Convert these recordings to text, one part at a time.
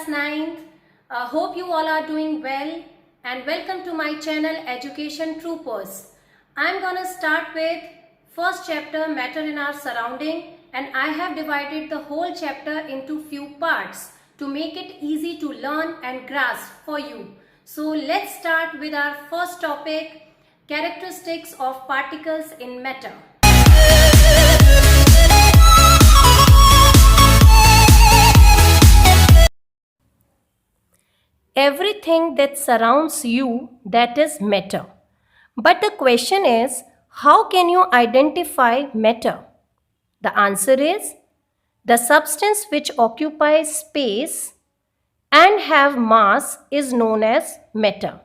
class 9th. Hope you all are doing well and welcome to my channel Education Troopers. I'm gonna start with first chapter, Matter in Our Surrounding, and I have divided the whole chapter into few parts to make it easy to learn and grasp for you. So let's start with our first topic, characteristics of particles in matter. Everything that surrounds you, that is matter. But the question is, how can you identify matter? The answer is, the substance which occupies space and have mass is known as matter.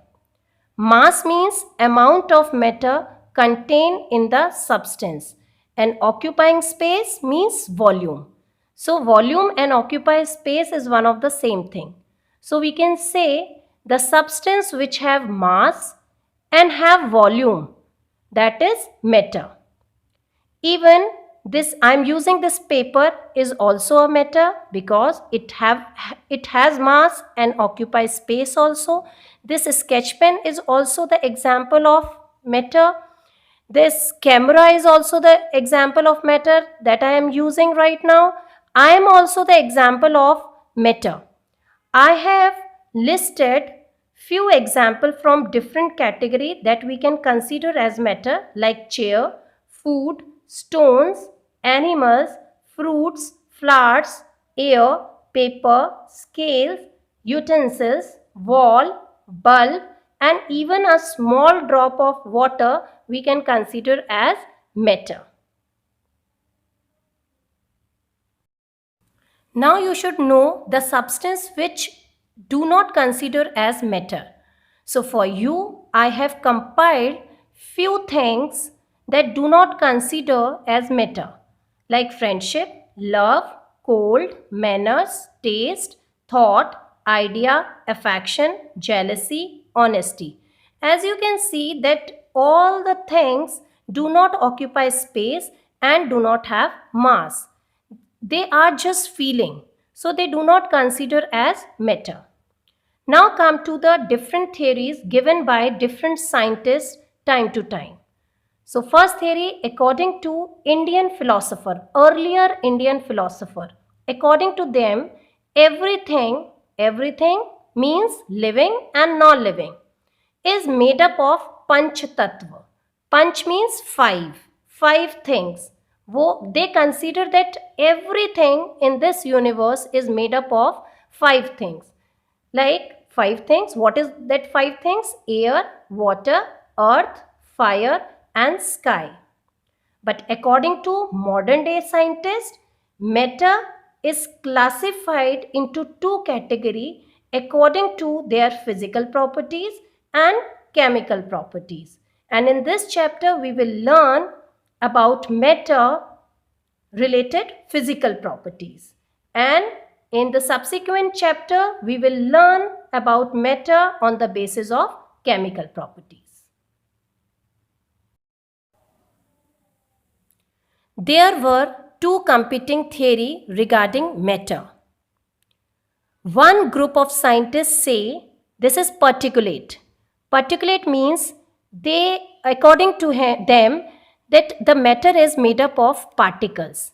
Mass means amount of matter contained in the substance, and occupying space means volume. So volume and occupied space is one of the same thing. So we can say the substance which have mass and have volume, that is matter. Even this, I am using this paper, is also a matter because it has mass and occupies space also. This sketch pen is also the example of matter. This camera is also the example of matter that I am using right now. I am also the example of matter. I have listed few examples from different category that we can consider as matter, like chair, food, stones, animals, fruits, flowers, air, paper, scales, utensils, wall, bulb, and even a small drop of water we can consider as matter. Now you should know the substance which do not consider as matter. So for you, I have compiled few things that do not consider as matter, like friendship, love, cold, manners, taste, thought, idea, affection, jealousy, honesty. As you can see that all the things do not occupy space and do not have mass. They are just feeling, so they do not consider as matter. Now come to the different theories given by different scientists time to time. So first theory, according to Indian philosopher, earlier Indian philosopher, according to them, everything means living and non-living is made up of Panch Tattva. Panch means five things. They consider that everything in this universe is made up of five things. Like five things, what is that five things? Air, water, earth, fire, and sky. But according to modern day scientists, matter is classified into two categories according to their physical properties and chemical properties. And in this chapter, we will learn about matter related physical properties. And in the subsequent chapter, we will learn about matter on the basis of chemical properties. There were two competing theories regarding matter. One group of scientists say this is particulate. Particulate means according to them, that the matter is made up of particles.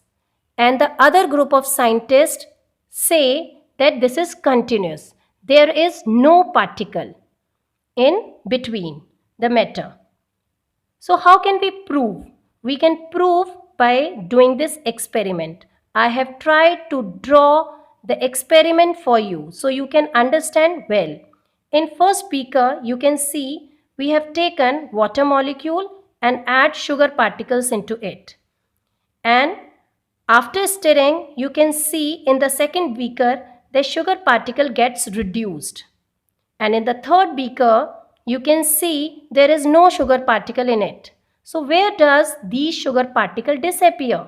And the other group of scientists say that this is continuous. There is no particle in between the matter. So how can we prove? We can prove by doing this experiment. I have tried to draw the experiment for you so you can understand well. In first beaker, you can see we have taken water molecule and add sugar particles into it. And after stirring, you can see in the second beaker, the sugar particle gets reduced. And in the third beaker, you can see there is no sugar particle in it. So where does these sugar particle disappear?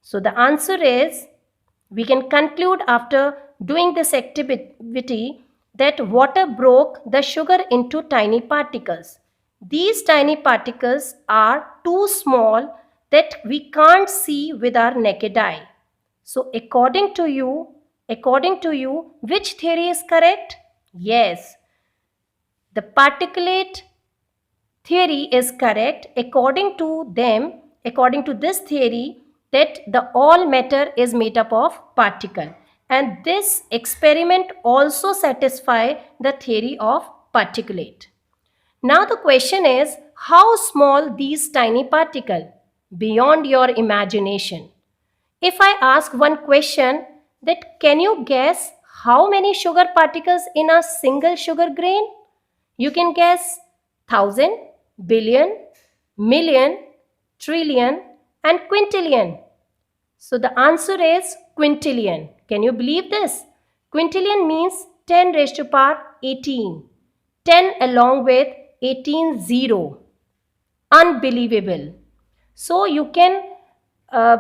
So the answer is, we can conclude after doing this activity that water broke the sugar into tiny particles. These tiny particles are too small that we can't see with our naked eye. So according to you, According to you, which theory is correct? Yes, the particulate theory is correct. According to them, according to this theory, that the all matter is made up of particle. And this experiment also satisfy the theory of particulate. Now the question is, how small these tiny particles? Beyond your imagination. If I ask one question, that can you guess how many sugar particles in a single sugar grain? You can guess thousand, billion, million, trillion, and quintillion. So the answer is quintillion. Can you believe this? Quintillion means 10 raised to power 18. 10 along with 18 zero. Unbelievable. So you can uh,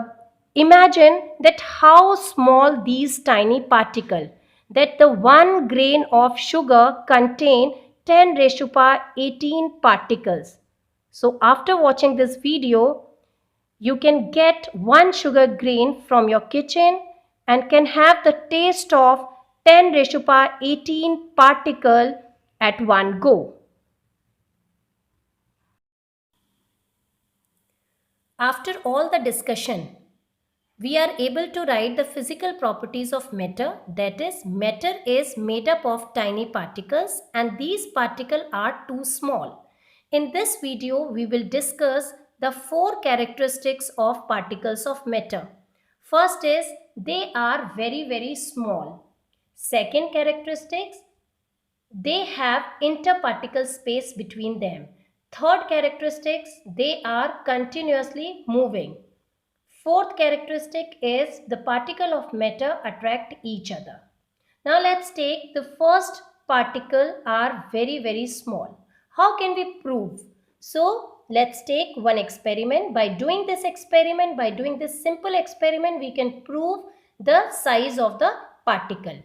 imagine that how small these tiny particles, that the 1 grain of sugar contain 10 raised to power 18 particles. So after watching this video, you can get one sugar grain from your kitchen and can have the taste of 10 raised to power 18 particle at one go. After all the discussion, we are able to write the physical properties of matter. That is, matter is made up of tiny particles and these particles are too small. In this video, we will discuss the 4 characteristics of particles of matter. First is, they are very small. Second characteristics, they have interparticle space between them. Third characteristics, they are continuously moving. Fourth characteristic is the particle of matter attract each other. Now let's take the first particle are very small. How can we prove? So let's take one experiment. By doing this simple experiment, we can prove the size of the particle.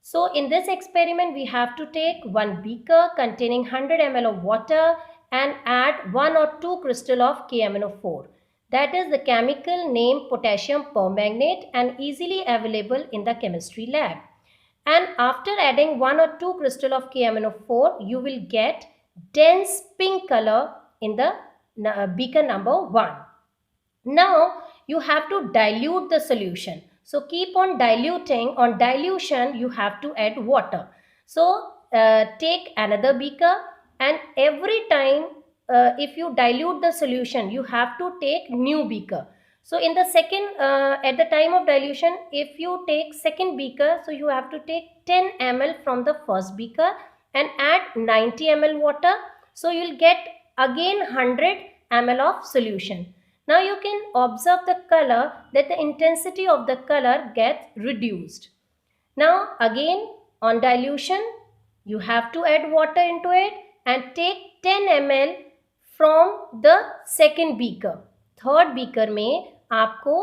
So in this experiment, we have to take one beaker containing 100 ml of water and add 1 or 2 crystal of KMnO4. That is the chemical name potassium permanganate and easily available in the chemistry lab. And after adding 1 or 2 crystal of KMnO4, you will get dense pink color in the beaker number 1. Now you have to dilute the solution. So keep on diluting. On dilution, you have to add water. So take another beaker and every time if you dilute the solution, you have to take new beaker. So in the second, at the time of dilution, if you take second beaker, so you have to take 10 ml from the first beaker and add 90 ml water. So you'll get again 100 ml of solution. Now you can observe the color, that the intensity of the color gets reduced. Now again on dilution, you have to add water into it and take 10 ml from the second beaker. Third beaker में आपको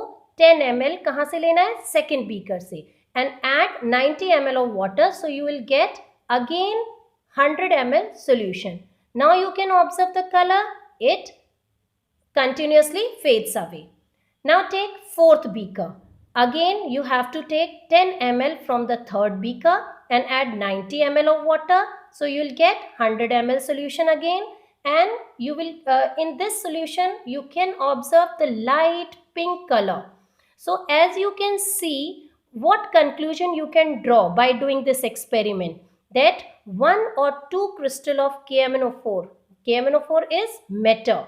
10 ml कहाँ से लेना है? Second beaker से. And add 90 ml of water, so you will get again 100 ml solution. Now you can observe the color, it continuously fades away. Now take fourth beaker. Again you have to take 10 ml from the third beaker and add 90 ml of water. So you will get 100 ml solution again, and you will in this solution you can observe the light pink color. So as you can see, what conclusion you can draw by doing this experiment, that 1 or 2 crystal of KMnO4, KMnO4 is matter,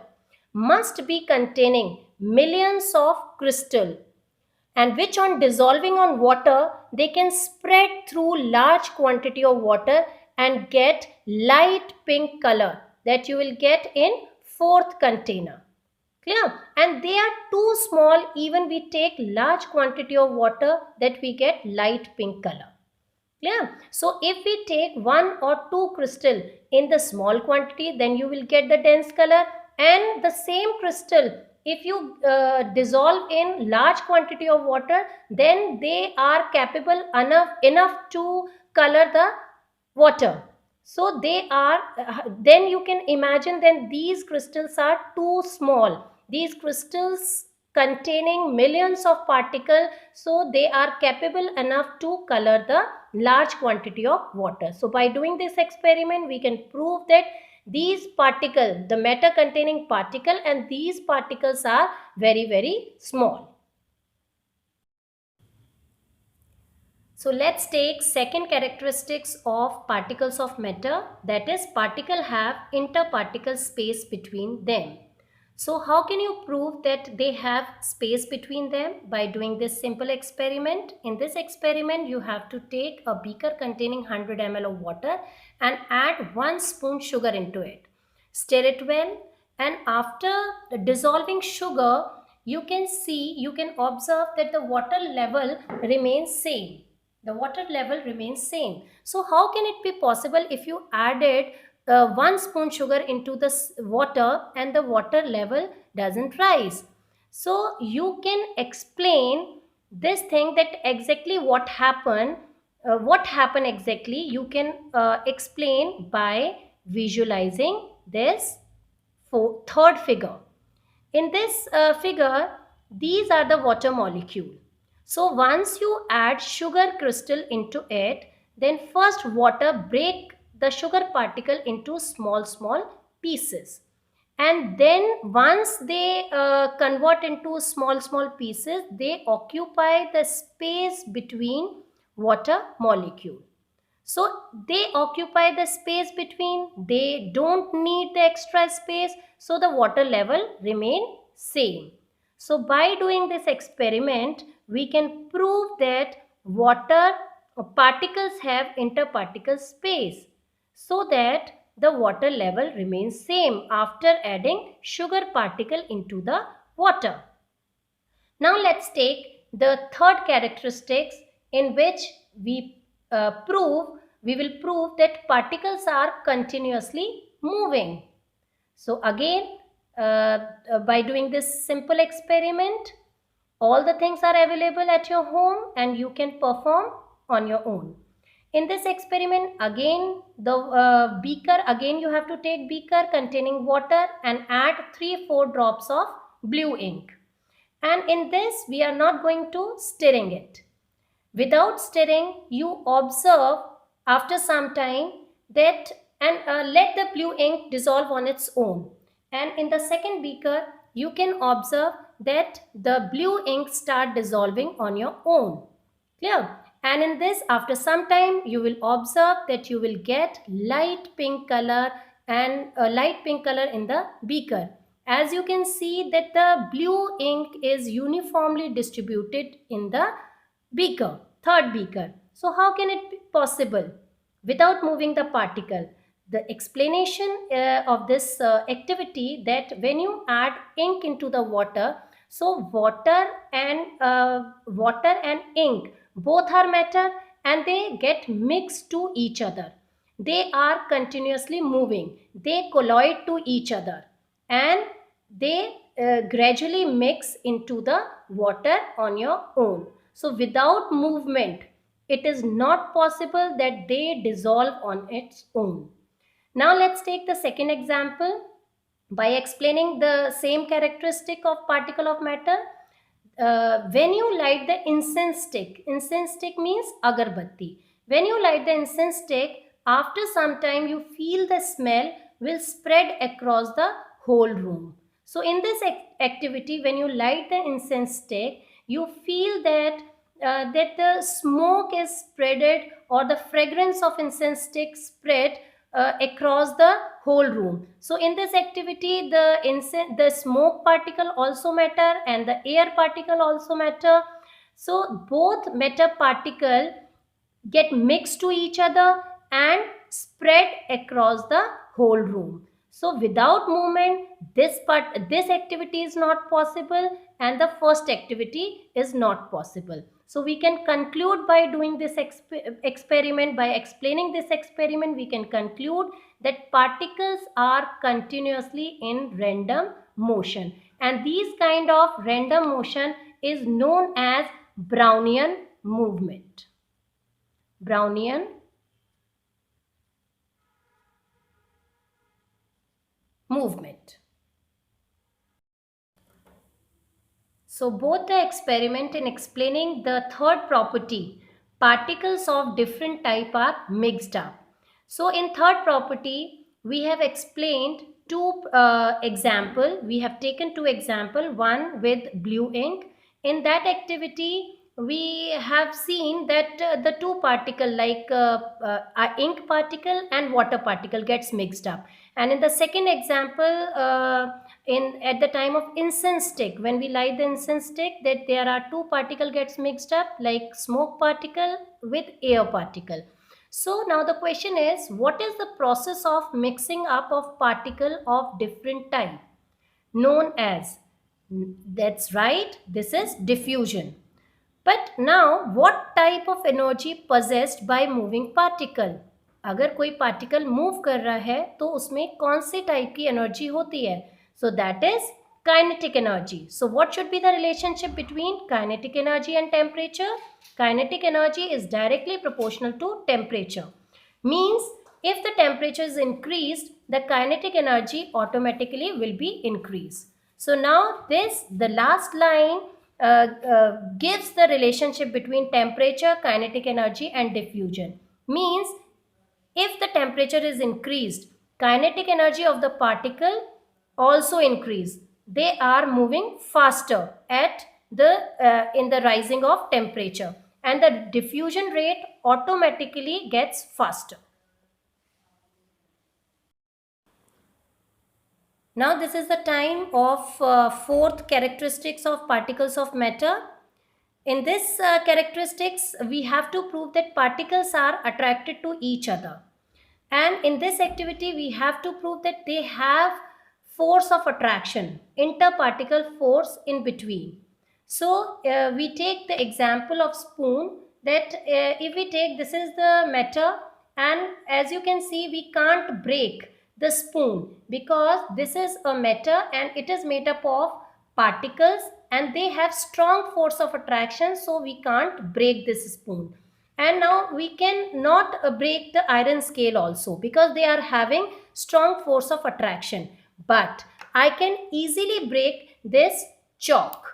must be containing millions of crystal, and which on dissolving on water, they can spread through large quantity of water and get light pink color that you will get in fourth container. Clear? And they are too small, even we take large quantity of water, that we get light pink color. Clear? So if we take 1 or 2 crystal in the small quantity, then you will get the dense color, and the same crystal if you dissolve in large quantity of water, then they are capable enough to color the water. So they are then you can imagine, then these crystals are too small. These crystals containing millions of particles, so they are capable enough to color the large quantity of water. So by doing this experiment, we can prove that these particles, the matter containing particle, and these particles are very, very small. So let's take second characteristics of particles of matter, that is particle have interparticle space between them. So how can you prove that they have space between them? By doing this simple experiment. In this experiment, you have to take a beaker containing 100 ml of water and add 1 spoon sugar into it. Stir it well, and after dissolving sugar, you can observe that the water level remains same. The water level remains same. So how can it be possible if you added 1 spoon sugar into the water and the water level doesn't rise? So you can explain this thing, that exactly what happened exactly, you can explain by visualizing this third figure. In this figure, these are the water molecule. So once you add sugar crystal into it, then first water break the sugar particle into small pieces. And then once they convert into small pieces, they occupy the space between water molecule. So they occupy the space between, they don't need the extra space, so the water level remain same. So by doing this experiment, we can prove that water particles have interparticle space, so that the water level remains same after adding sugar particle into the water. Now let's take the third characteristics, in which we will prove that particles are continuously moving. So again, by doing this simple experiment, all the things are available at your home and you can perform on your own. In this experiment, again the beaker, again you have to take beaker containing water and add 3-4 drops of blue ink. And in this, we are not going to stirring it. Without stirring, you observe after some time that, and let the blue ink dissolve on its own. And in the second beaker, you can observe that the blue ink start dissolving on your own. Clear? And in this, after some time, you will observe that you will get light pink color, and a light pink color in the beaker. As you can see that the blue ink is uniformly distributed in the beaker, third beaker. So how can it be possible without moving the particle? The explanation of this activity, that when you add ink into the water, so water and ink both are matter, and they get mixed to each other. They are continuously moving, they colloid to each other, and they gradually mix into the water on your own. So without movement, it is not possible that they dissolve on its own. Now let's take the second example by explaining the same characteristic of particle of matter. When you light the incense stick means agarbatti. When you light the incense stick, after some time you feel the smell will spread across the whole room. So in this activity, when you light the incense stick, you feel that the smoke is spreaded, or the fragrance of incense stick spread across the whole room. So in this activity, the smoke particle also matter and the air particle also matter. So both matter particle get mixed to each other and spread across the whole room. So without movement, this activity is not possible, and the first activity is not possible. So we can conclude by doing this experiment, by explaining this experiment, we can conclude that particles are continuously in random motion, and these kind of random motion is known as Brownian movement. Brownian movement. So both the experiment in explaining the third property, particles of different type are mixed up. So in third property, we have explained two example. We have taken two example, one with blue ink. In that activity, we have seen that the two particle like ink particle and water particle gets mixed up. And in the second example, in at the time of incense stick, when we light the incense stick, that there are two particle gets mixed up like smoke particle with air particle. So now the question is, what is the process of mixing up of particle of different type known as? That's right, this is diffusion. But now what type of energy possessed by moving particle? अगर कोई particle move कर रहा है तो उसमें कौन सी type की energy होती है? So that is kinetic energy. So what should be the relationship between kinetic energy and temperature? Kinetic energy is directly proportional to temperature. Means if the temperature is increased, the kinetic energy automatically will be increased. So now the last line gives the relationship between temperature, kinetic energy and diffusion. Means if the temperature is increased, kinetic energy of the particle also increase. They are moving faster at the in the rising of temperature, and the diffusion rate automatically gets faster. Now this is the time of fourth characteristics of particles of matter. In this characteristics, we have to prove that particles are attracted to each other. And in this activity, we have to prove that they have force of attraction, interparticle force in between. So we take the example of spoon, that if we take, this is the matter, and as you can see, we can't break the spoon because this is a matter and it is made up of particles and they have strong force of attraction, so we can't break this spoon. And now we can not break the iron scale also because they are having strong force of attraction. But I can easily break this chalk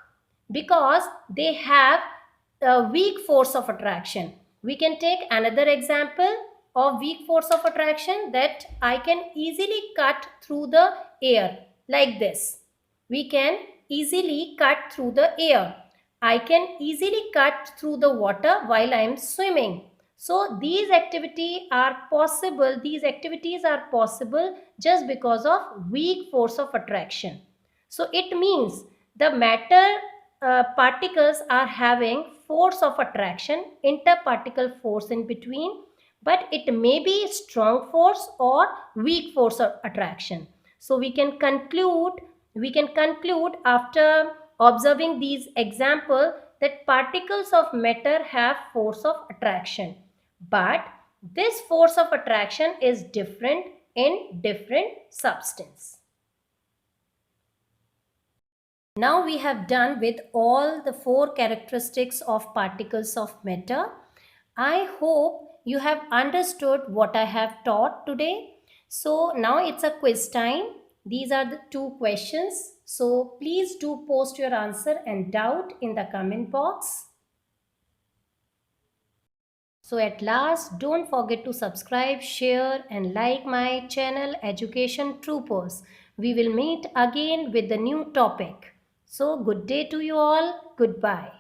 because they have a weak force of attraction. We can take another example of weak force of attraction, that I can easily cut through the air like this. We can easily cut through the air. I can easily cut through the water while I am swimming. So these activities are possible. These activities are possible just because of weak force of attraction. So it means the matter particles are having force of attraction, interparticle force in between, but it may be strong force or weak force of attraction. So we can conclude after observing these examples that particles of matter have force of attraction, but this force of attraction is different in different substance. Now we have done with all the four characteristics of particles of matter. I hope you have understood what I have taught today. So now it's a quiz time. These are the two questions. So please do post your answer and doubt in the comment box. So at last, don't forget to subscribe, share and like my channel Education Troopers. We will meet again with the new topic. So good day to you all. Goodbye.